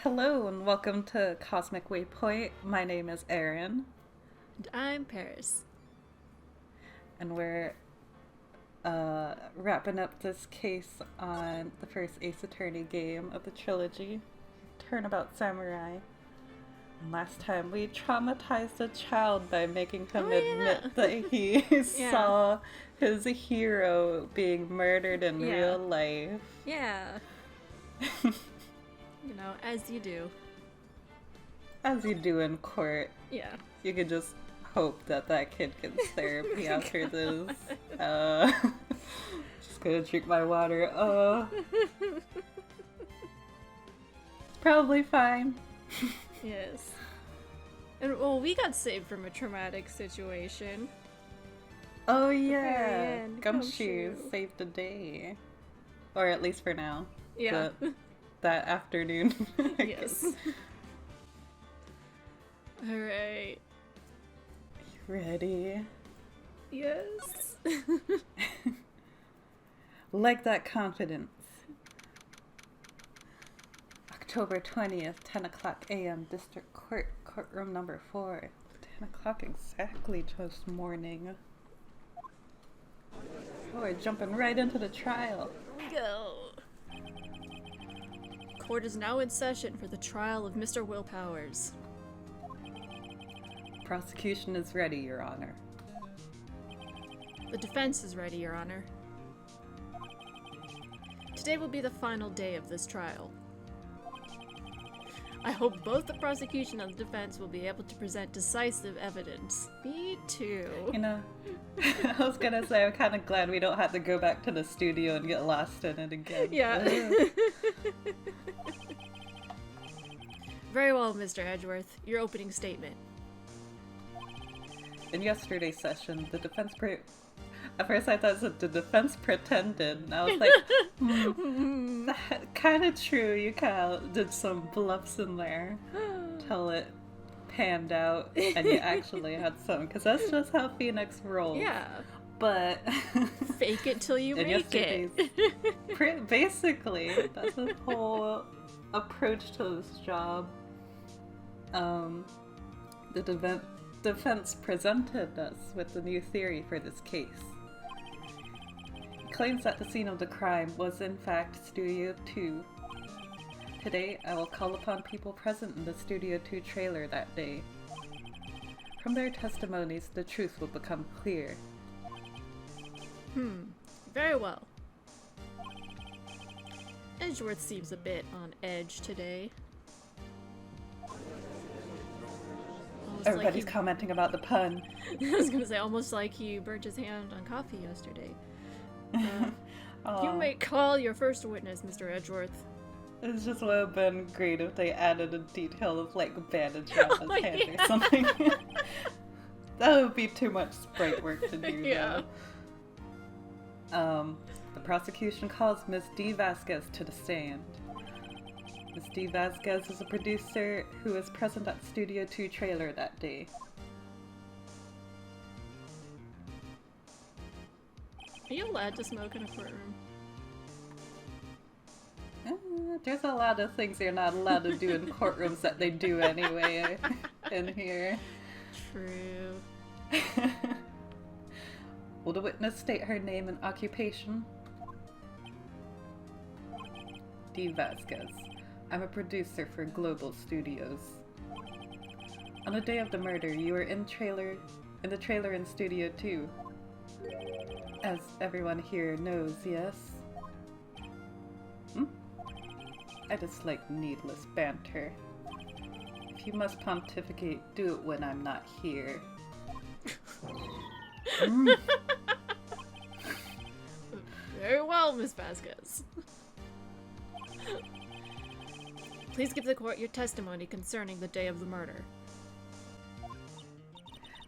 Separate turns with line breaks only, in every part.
Hello and welcome to Cosmic Waypoint. My name is Erin,
And I'm Paris.
and we're wrapping up this case on the first Ace Attorney game of the trilogy, Turnabout Samurai. And last time we traumatized a child by making him admit that he saw his hero being murdered in real life.
Yeah. As you do.
As you do in court.
Yeah.
You could just hope that that kid gets therapy after this. Just gonna drink my water. Probably fine.
Yes. And well, we got saved from a traumatic situation.
Oh yeah,
end,
Gumshoe saved the day, or at least for now.
Yeah.
That afternoon.
Yes. All right.
You ready?
Yes.
Like that confidence. October 20th, 10 o'clock a.m., District Court, courtroom number 4. 10 o'clock exactly this morning. Oh, we're jumping right into the trial.
Go. Court is now in session for the trial of Mr. Will Powers.
Prosecution is ready, Your Honor.
The defense is ready, Your Honor. Today will be the final day of this trial. I hope both the prosecution and the defense will be able to present decisive evidence. Me too.
You know, I was gonna say, I'm kind of glad we don't have to go back to the studio and get lost in it again.
Yeah. Very well, Mr. Edgeworth. Your opening statement.
In yesterday's session, the defense at first I thought that the defense pretended, and I was like, kind of true, you kind of did some bluffs in there till it panned out, and you actually had some, because that's just how Phoenix rolls.
Yeah.
But
fake it till you make it.
Basically, that's his whole approach to this job. The defense presented us with a new theory for this case. It claims that the scene of the crime was in fact Studio 2. Today, I will call upon people present in the Studio 2 trailer that day. From their testimonies, the truth will become clear.
Very well. Edgeworth seems a bit on edge today.
Everybody's commenting about the pun.
I was gonna say, almost like he burnt his hand on coffee yesterday. You may call your first witness, Mr. Edgeworth.
It just would have been great if they added a detail of like bandage around his hand or something. That would be too much sprite work to do.
Yeah.
The prosecution calls Ms. D. Vasquez to the stand. Ms. D. Vasquez is a producer who was present at Studio 2 trailer that day.
Are you allowed to smoke in a courtroom?
There's a lot of things you're not allowed to do in courtrooms that they do anyway in here.
True.
Will the witness state her name and occupation? D. Vasquez. I'm a producer for Global Studios. On the day of the murder, you were in the trailer in Studio 2. As everyone here knows, yes? I dislike needless banter. If you must pontificate, do it when I'm not here.
Very well, Miss Vasquez. Please give the court your testimony concerning the day of the murder.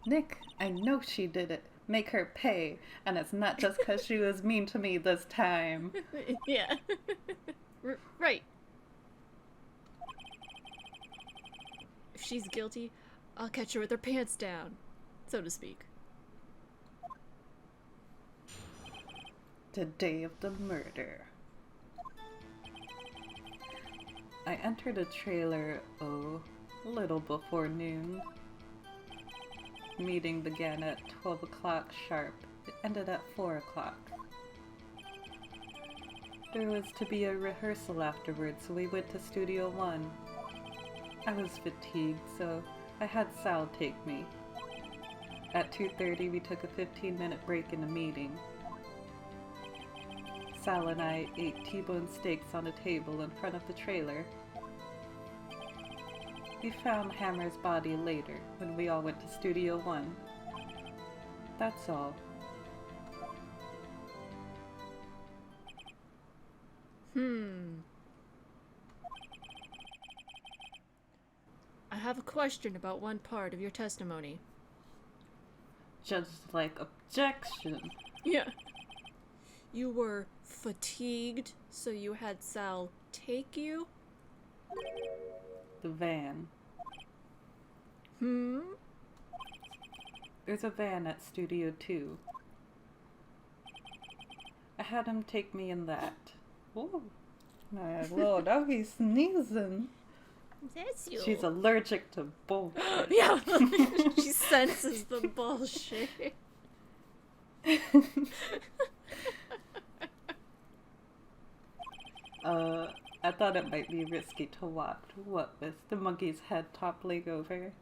Nick, I know she did it. Make her pay. And it's not just because she was mean to me this time.
Yeah. Right. If she's guilty, I'll catch her with her pants down, so to speak.
The day of the murder. I entered a trailer, a little before noon. Meeting began at 12 o'clock sharp. It ended at 4 o'clock. There was to be a rehearsal afterwards, so we went to Studio 1. I was fatigued, so I had Sal take me. At 2:30, we took a 15-minute break in the meeting. Sal and I ate T-bone steaks on a table in front of the trailer. We found Hammer's body later, when we all went to Studio 1. That's all.
I have a question about one part of your testimony.
Just like objection.
Yeah. You were fatigued, so you had Sal take you?
The van. There's a van at Studio 2. I had him take me in that. Oh, my lord, now he's sneezing.
That's you.
She's allergic to bullshit.
Yeah, she senses the bullshit.
I thought it might be risky to watch, what with the monkey's head toppling over.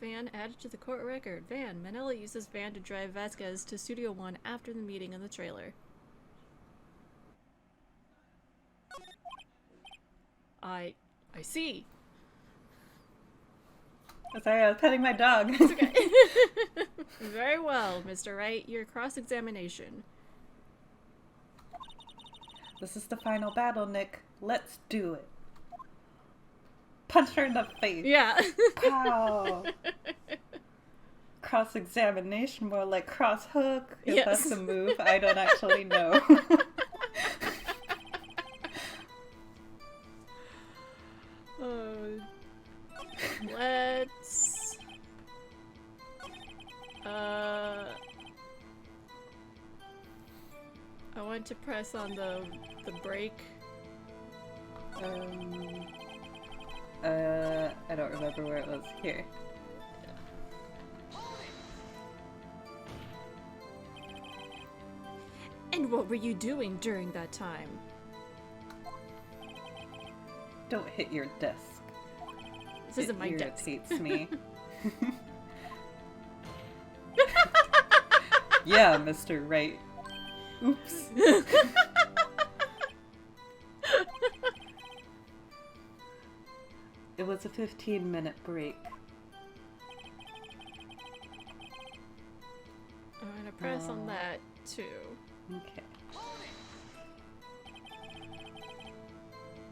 Van added to the court record. Van. Manila uses van to drive Vasquez to Studio 1 after the meeting in the trailer. I see.
Sorry, I was petting my dog.
It's okay. Very well, Mr. Wright. Your cross-examination.
This is the final battle, Nick. Let's do it. Punch her in the face.
Yeah.
Pow. Cross-examination, more like cross-hook. If
Yes.
that's a move, I don't actually know.
Let's... I want to press on the brake.
I don't remember where it was. Here.
And what were you doing during that time?
Don't hit your desk.
This isn't my desk.
It irritates me. Yeah, Mr. Wright. Oops. It was a 15-minute break.
I'm gonna press on that too.
Okay.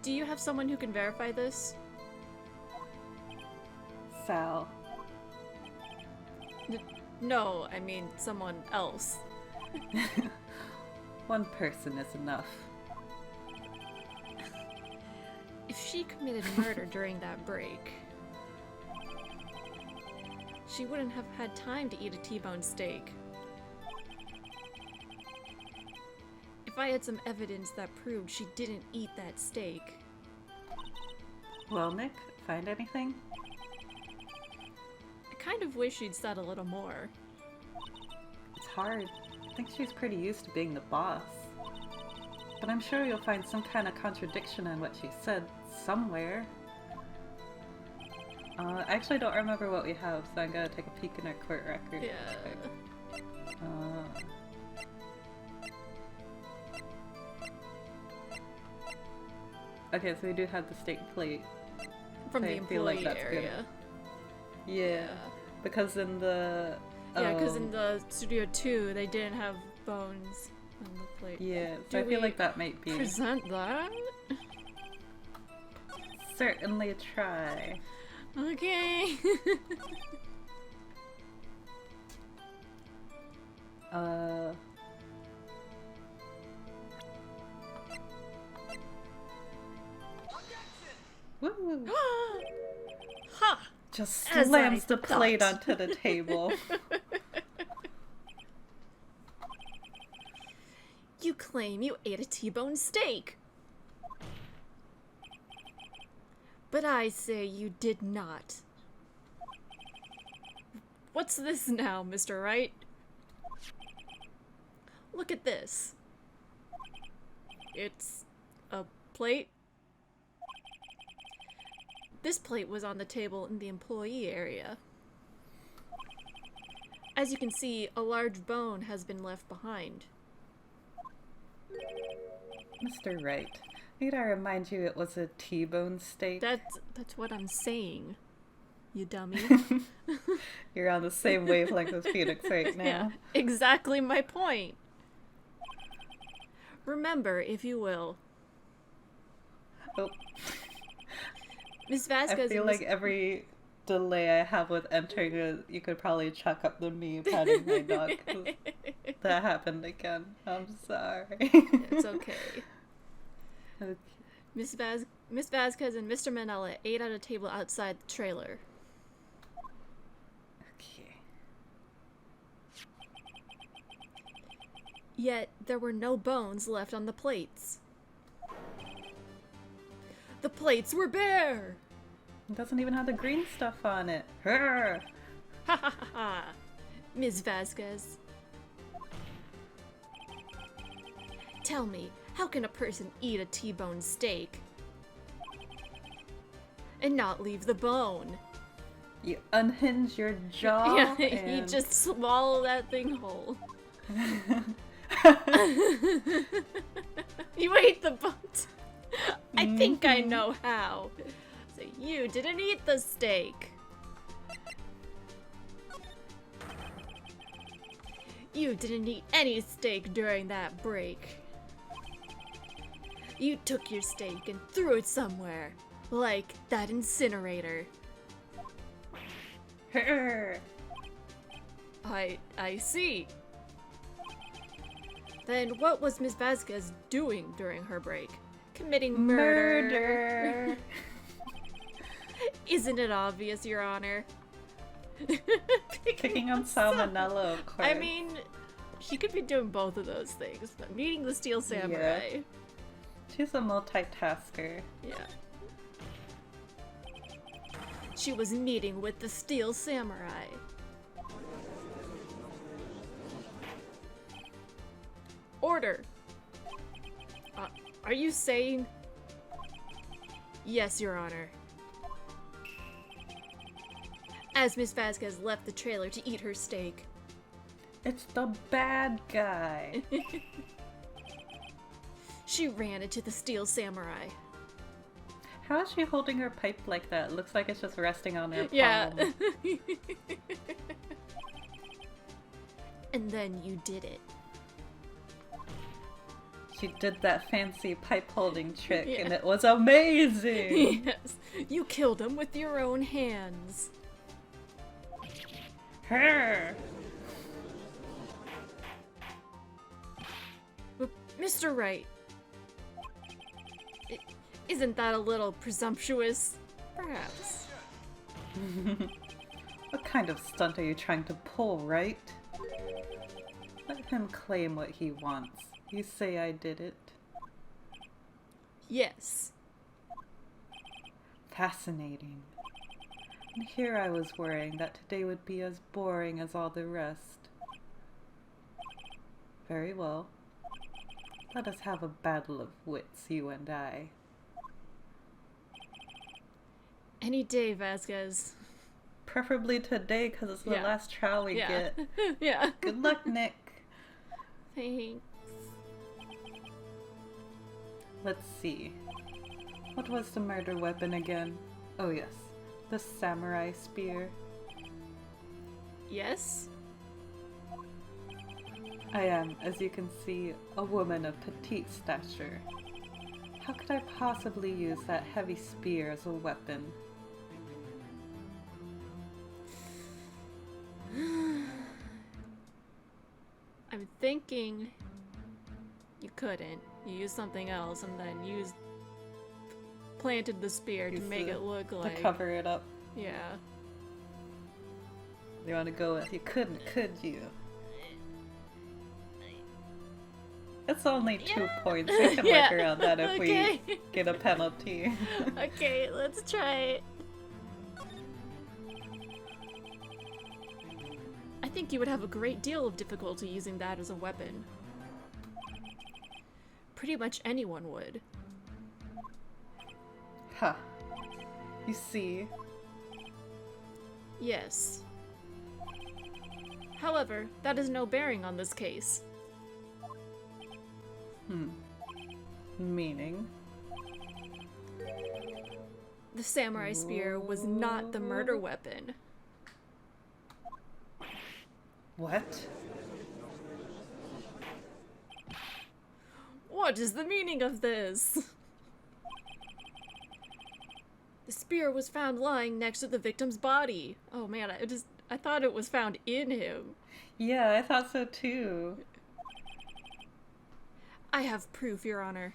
Do you have someone who can verify this?
Sal.
No, I mean someone else.
One person is enough.
If she committed murder during that break, she wouldn't have had time to eat a T-bone steak. If I had some evidence that proved she didn't eat that steak.
Well, Nick, find anything?
I kind of wish she'd said a little more.
It's hard. I think she's pretty used to being the boss. But I'm sure you'll find some kind of contradiction in what she said somewhere. I actually don't remember what we have, so I'm gonna take a peek in our court record.
Yeah.
Okay, so we do have the state plate.
From the
I feel like
employee
that's
area.
Good. Yeah, because in the...
Yeah, because in the Studio 2, they didn't have bones on the plate.
Yeah, so
Do
I feel
we
like that might be...
present that?
Certainly try.
Okay.
Woo!
Ha!
Just
As
slams
I
the plate
thought.
onto the table.
You claim you ate a T-bone steak. But I say you did not. What's this now, Mr. Wright? Look at this. It's a plate. This plate was on the table in the employee area. As you can see, a large bone has been left behind.
Mr. Wright, need I remind you it was a T-bone steak?
That's what I'm saying, you dummy.
You're on the same wavelength as Phoenix right now.
Yeah, exactly my point. Remember, if you will.
Oh.
Miss Vasquez.
I feel like every delay I have with entering it, you could probably chalk up to me patting my dog. That happened again. I'm sorry.
It's okay.
Okay.
Miss Vasquez and Mr. Manella ate at a table outside the trailer.
Okay.
Yet there were no bones left on the plates. The plates were bare!
It doesn't even have the green stuff on it. Her.
Ha ha ha ha! Ms. Vasquez. Tell me, how can a person eat a T-bone steak and not leave the bone?
You unhinge your jaw.
Yeah,
and...
you just swallow that thing whole. You ate the bone. I think I know how. So you didn't eat the steak. You didn't eat any steak during that break. You took your steak and threw it somewhere, like that incinerator. I see. Then what was Miss Vasquez doing during her break? Committing murder. Isn't it obvious, Your Honor?
Picking on salmonella, of course.
I mean, she could be doing both of those things, but meeting the Steel Samurai.
Yeah. She's a multitasker.
Yeah. She was meeting with the Steel Samurai. Order! Are you saying? Yes, Your Honor. As Miss Vasquez left the trailer to eat her steak.
It's the bad guy.
She ran into the Steel Samurai.
How is she holding her pipe like that? It looks like it's just resting on her palm.
Yeah. And then you did it.
She did that fancy pipe holding trick, and it was amazing!
Yes. You killed him with your own hands.
Her!
But Mr. Wright, isn't that a little presumptuous? Perhaps.
What kind of stunt are you trying to pull, Wright? Let him claim what he wants. You say I did it?
Yes.
Fascinating. And here I was worrying that today would be as boring as all the rest. Very well. Let us have a battle of wits, you and I.
Any day, Vasquez.
Preferably today, because it's the last trial we get.
Yeah.
Good luck, Nick.
Thanks.
Let's see. What was the murder weapon again? Oh yes, the samurai spear.
Yes?
I am, as you can see, a woman of petite stature. How could I possibly use that heavy spear as a weapon?
I'm thinking you couldn't. You used something else and then planted the spear to make it look like...
To cover it up.
Yeah.
You want to go with, you couldn't, could you? It's only 2 points. We can work around that if
Okay.
we get a penalty.
Okay, let's try it. I think you would have a great deal of difficulty using that as a weapon. Pretty much anyone would.
Huh. You see?
Yes. However, that has no bearing on this case.
Meaning?
The samurai spear was not the murder weapon.
What?
What is the meaning of this? The spear was found lying next to the victim's body. Oh man, I thought it was found in him.
Yeah, I thought so too.
I have proof, Your Honor.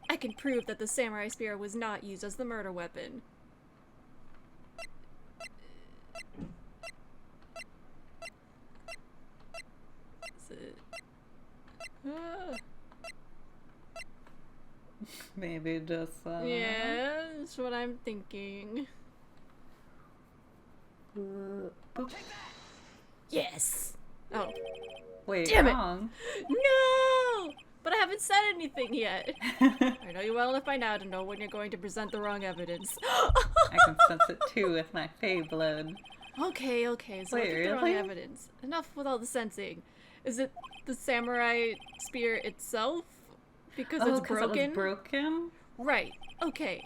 I can prove that the samurai spear was not used as the murder weapon. Is it?
Maybe just,
Yeah, that's what I'm thinking.
Boop.
Yes! Oh.
Wait,
Damn it.
wrong.
No! But I haven't said anything yet. I know you well enough by now to know when you're going to present the wrong evidence.
I can sense it too with my fey blood.
Okay, so
Wait,
I think the wrong
really?
evidence. Enough with all the sensing. Is it the samurai spear itself? Because it's
'cause
broken?
it was broken?
Right. Okay.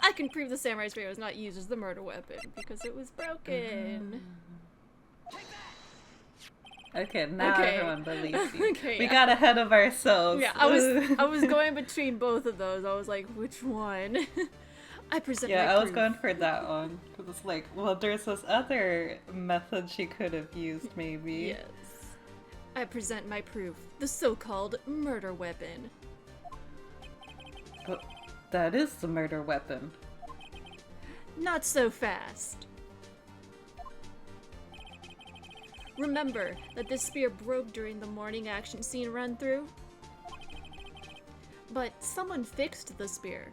I can prove the samurai spear was not used as the murder weapon because it was broken.
Okay, now
Okay.
everyone believes you.
Okay,
We
yeah.
got ahead of ourselves.
Yeah, I was going between both of those. I was like, which one? I present my
Yeah, I was
proof.
going for that one. Because it's like, well, there's this other method she could have used, maybe.
Yes. I present my proof. The so-called murder weapon.
But that is the murder weapon.
Not so fast. Remember that this spear broke during the morning action scene run-through? But someone fixed the spear.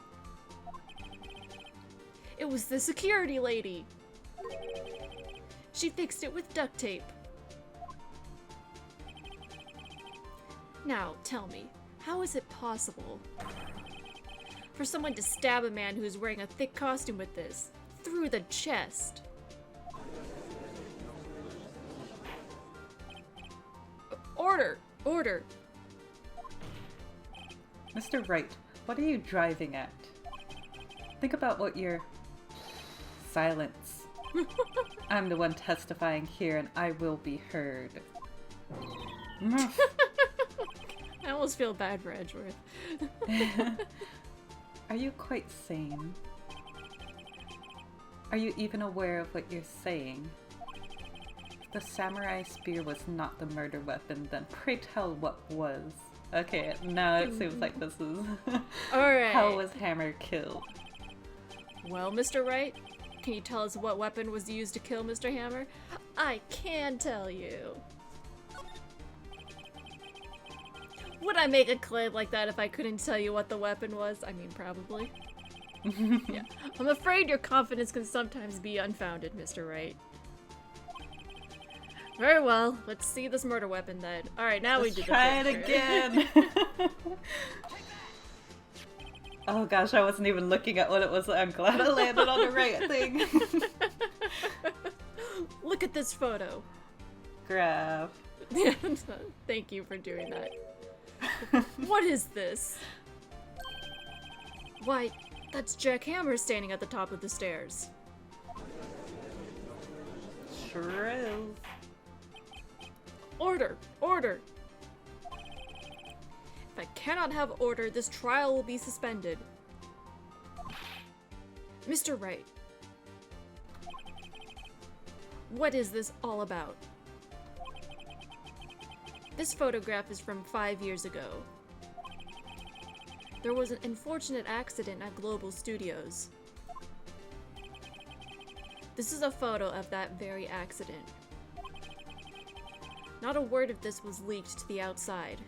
It was the security lady. She fixed it with duct tape. Now, tell me, how is it possible for someone to stab a man who is wearing a thick costume with this through the chest? Order! Order!
Mr. Wright, what are you driving at? Think about what you're... Silence. I'm the one testifying here and I will be heard.
I almost feel bad for Edgeworth.
Are you quite sane? Are you even aware of what you're saying? If the samurai spear was not the murder weapon, then pray tell what was. Okay, now it seems like this is...
Alright.
How was Hammer killed?
Well, Mr. Wright, can you tell us what weapon was used to kill Mr. Hammer? I can tell you. Would I make a claim like that if I couldn't tell you what the weapon was? I mean, probably. Yeah. I'm afraid your confidence can sometimes be unfounded, Mr. Wright. Very well, let's see this murder weapon then. Alright, now we
Let's
did the
try it
picture.
again! Oh gosh, I wasn't even looking at what it was. I'm glad I landed on the right thing.
Look at this photo.
Graph.
Thank you for doing that. What is this? Why, that's Jack Hammer standing at the top of the stairs.
Sure is.
Order! Order! If I cannot have order, this trial will be suspended. Mr. Wright. What is this all about? This photograph is from 5 years ago. There was an unfortunate accident at Global Studios. This is a photo of that very accident. Not a word of this was leaked to the outside.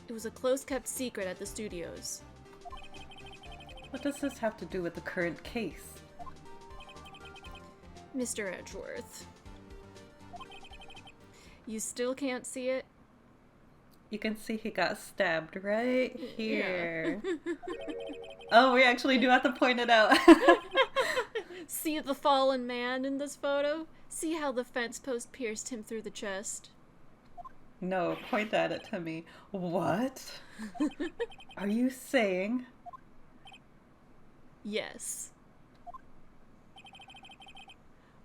It was a close-kept secret at the studios.
What does this have to do with the current case?
Mr. Edgeworth. You still can't see it?
You can see he got stabbed right here. Yeah. Oh, we actually do have to point it out.
See the fallen man in this photo? See how the fence post pierced him through the chest?
No, point at it to me. What? Are you saying?
Yes.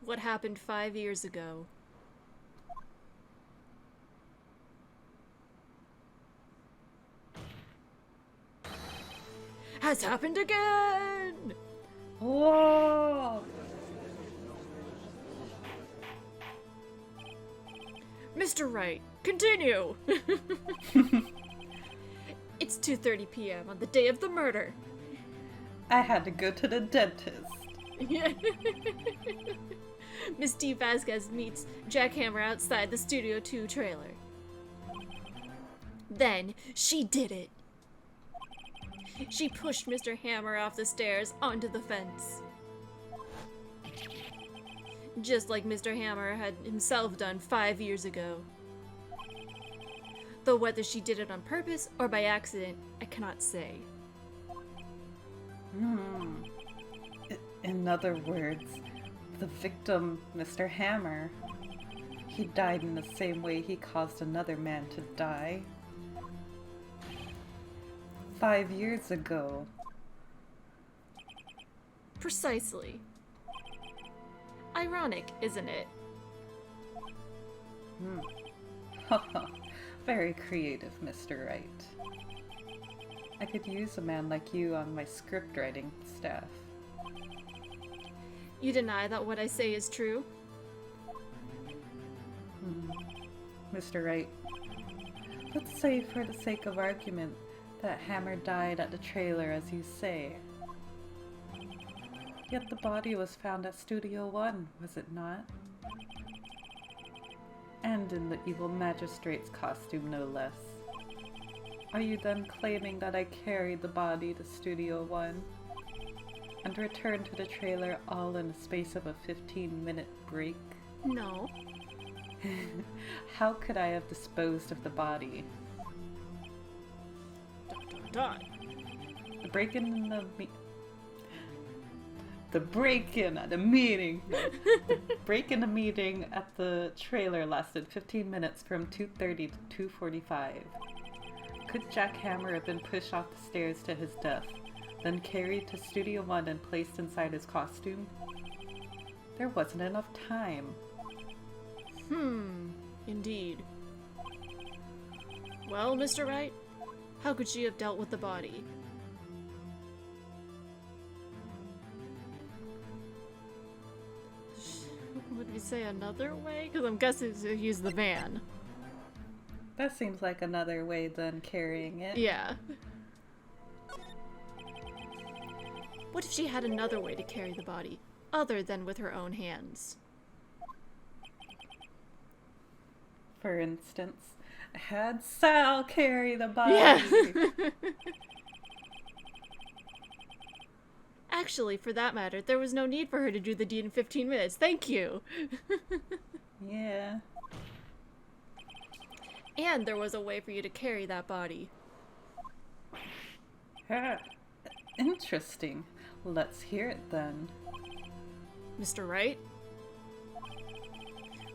What happened 5 years ago? Has happened again!
Whoa!
Mr. Wright, continue! It's 2:30 p.m. on the day of the murder.
I had to go to the dentist.
Miss D. Vasquez meets Jackhammer outside the Studio 2 trailer. Then, she did it. She pushed Mr. Hammer off the stairs onto the fence. Just like Mr. Hammer had himself done 5 years ago. Though whether she did it on purpose or by accident, I cannot say.
In other words, the victim, Mr. Hammer, he died in the same way he caused another man to die. 5 years ago.
Precisely. Ironic, isn't it?
Very creative, Mr. Wright. I could use a man like you on my script writing staff.
You deny that what I say is true?
Mr. Wright, let's say for the sake of argument that Hammer died at the trailer as you say. Yet the body was found at Studio 1, was it not? And in the evil magistrate's costume, no less. Are you then claiming that I carried the body to Studio 1 and returned to the trailer all in the space of a 15-minute break?
No.
How could I have disposed of the body? The break-in at the meeting. The break in the meeting at the trailer lasted 15 minutes from 2:30 to 2:45. Could Jack Hammer have been pushed off the stairs to his death, then carried to Studio 1 and placed inside his costume? There wasn't enough time.
Indeed. Well, Mr. Wright, how could she have dealt with the body? Would we say another way? Because I'm guessing to use the van.
That seems like another way than carrying it.
Yeah. What if she had another way to carry the body, other than with her own hands?
For instance, had Sal carry the body.
Yeah. Actually, for that matter, there was no need for her to do the deed in 15 minutes. Thank you.
Yeah.
And there was a way for you to carry that body.
Interesting. Let's hear it then.
Mr. Wright?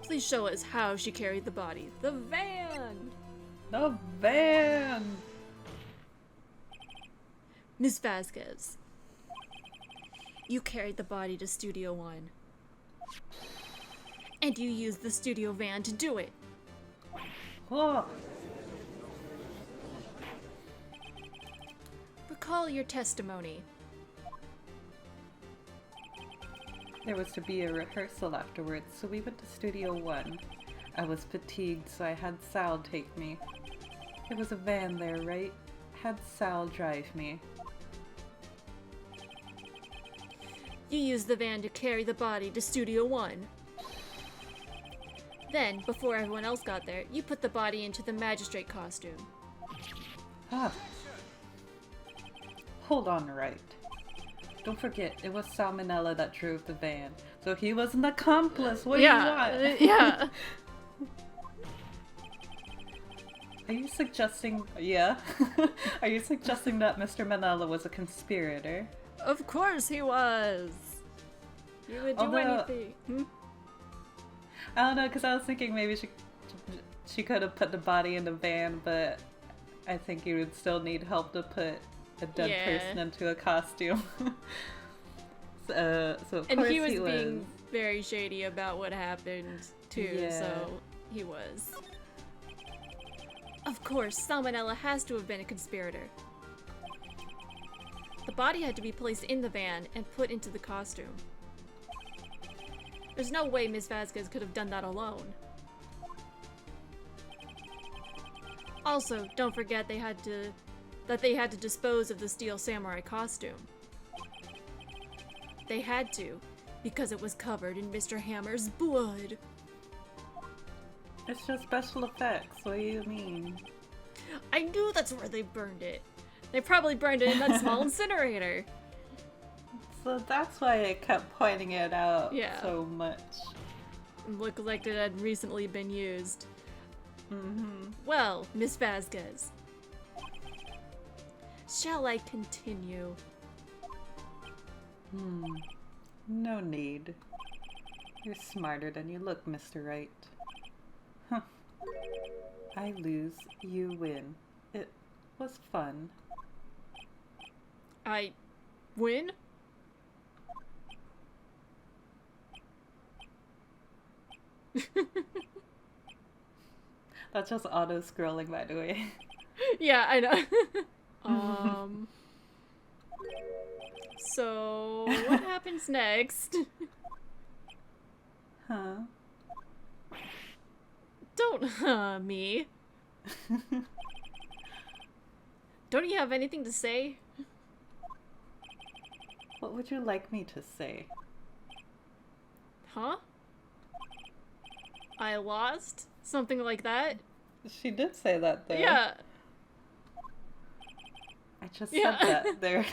Please show us how she carried the body. The van!
The van!
Ms. Vasquez, you carried the body to Studio 1. And you used the studio van to do it.
Oh.
Recall your testimony.
There was to be a rehearsal afterwards, so we went to Studio 1. I was fatigued, so I had Sal take me. There was a van there, right? Had Sal drive me.
You used the van to carry the body to Studio 1. Then, before everyone else got there, you put the body into the magistrate costume.
Ah. Hold on, Wright. Don't forget, it was Salmonella that drove the van. So he was an accomplice. What do you want?
Yeah.
Are you suggesting... Yeah? Are you suggesting that Mr. Manella was a conspirator?
Of course he was. He would do anything.
I don't know, because I was thinking maybe she could have put the body in the van, but I think you would still need help to put a dead person into a costume. So of
and
course
he was being very shady about what happened too, so he was. Of course, Salmonella has to have been a conspirator. The body had to be placed in the van and put into the costume. There's no way Ms. Vasquez could have done that alone. Also, don't forget that they had to dispose of the steel samurai costume. They had to, because it was covered in Mr. Hammer's blood.
It's just special effects, what do you mean?
I knew that's where they burned it. They probably burned it in that small incinerator.
So that's why I kept pointing it out so much.
Looked like it had recently been used. Well, Miss Vasquez. Shall I continue?
No need. You're smarter than you look, Mr. Wright. Huh. I lose, you win. It was fun.
I win?
That's just auto-scrolling, by the way.
Yeah, I know. So, what happens next?
Huh?
Don't me. Don't you have anything to say?
What would you like me to say?
Huh? I lost? Something like that?
She did say that, though.
Yeah.
I just said that there.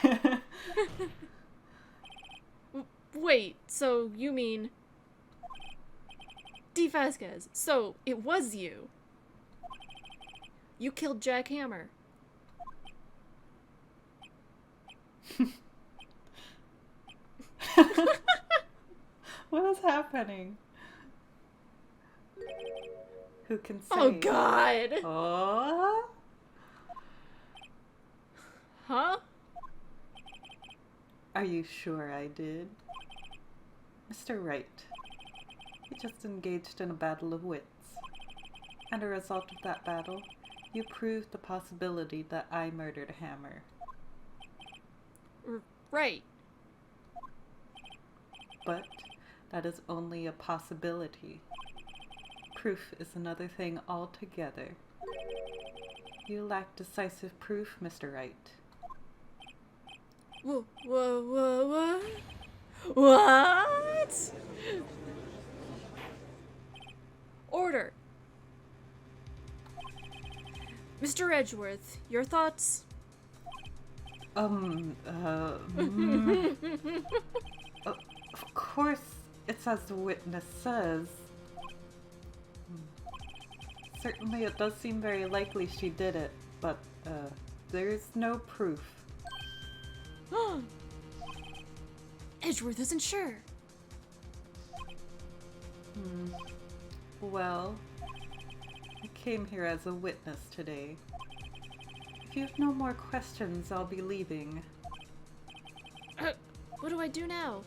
Wait, so you mean... D. Vasquez, so it was you. You killed Jack Hammer.
What is happening? Who can say?
Oh god!
Oh?
Huh?
Are you sure I did? Mr. Wright, you just engaged in a battle of wits. And a result of that battle, you proved the possibility that I murdered Hammer.
Right.
But that is only a possibility. Proof is another thing altogether. You lack decisive proof, Mr. Wright.
What? Order. Mr. Edgeworth, your thoughts?
Of course, it's as the witness says. Certainly it does seem very likely she did it, but, there is no proof.
Edgeworth isn't sure.
Well, I came here as a witness today. If you have no more questions, I'll be leaving.
What do I do now?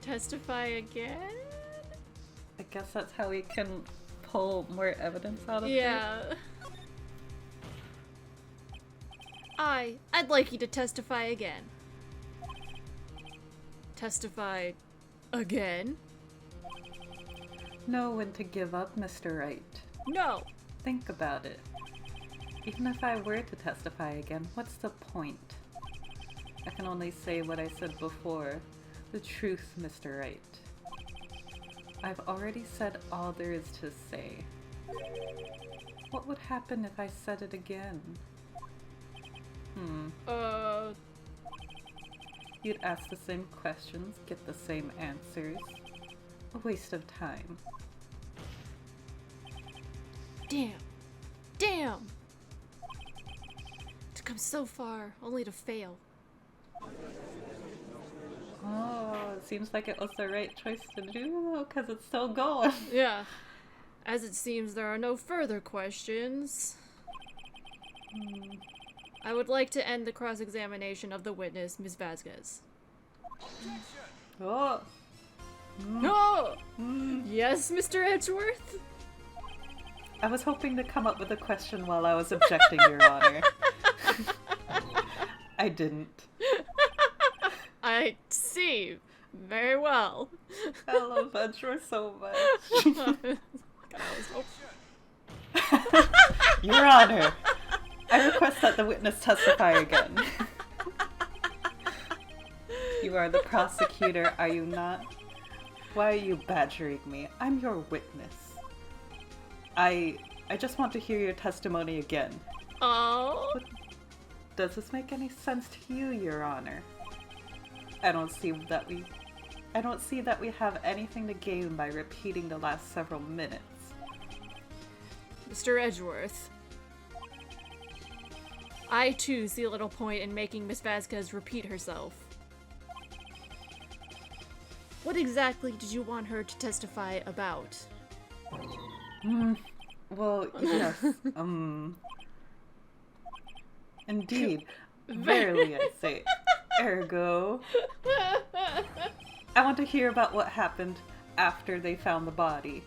Testify again?
I guess that's how we can pull more evidence out of it.
Yeah. I'd like you to testify again. Testify again?
Know when to give up, Mr. Wright.
No.
Think about it. Even if I were to testify again, what's the point? I can only say what I said before. The truth, Mr. Wright. I've already said all there is to say. What would happen if I said it again? You'd ask the same questions, get the same answers. A waste of time.
Damn. Damn! To come so far, only to fail.
Oh, it seems like it was the right choice to do, because it's still going.
Yeah. As it seems there are no further questions, I would like to end the cross-examination of the witness, Ms. Vasquez.
Oh.
No! Yes, Mr. Edgeworth?
I was hoping to come up with a question while I was objecting, Your Honor. I didn't.
I see. Very well.
I love Edgeworth so much.
God, I was hoping.
Your Honor, I request that the witness testify again. You are the prosecutor, are you not? Why are you badgering me? I'm your witness. I just want to hear your testimony again.
Oh.
Does this make any sense to you, Your Honor? I don't see that we have anything to gain by repeating the last several minutes.
Mr. Edgeworth. I too see a little point in making Miss Vasquez repeat herself. What exactly did you want her to testify about?
Well, yes, indeed. Verily, I say. Ergo. I want to hear about what happened after they found the body.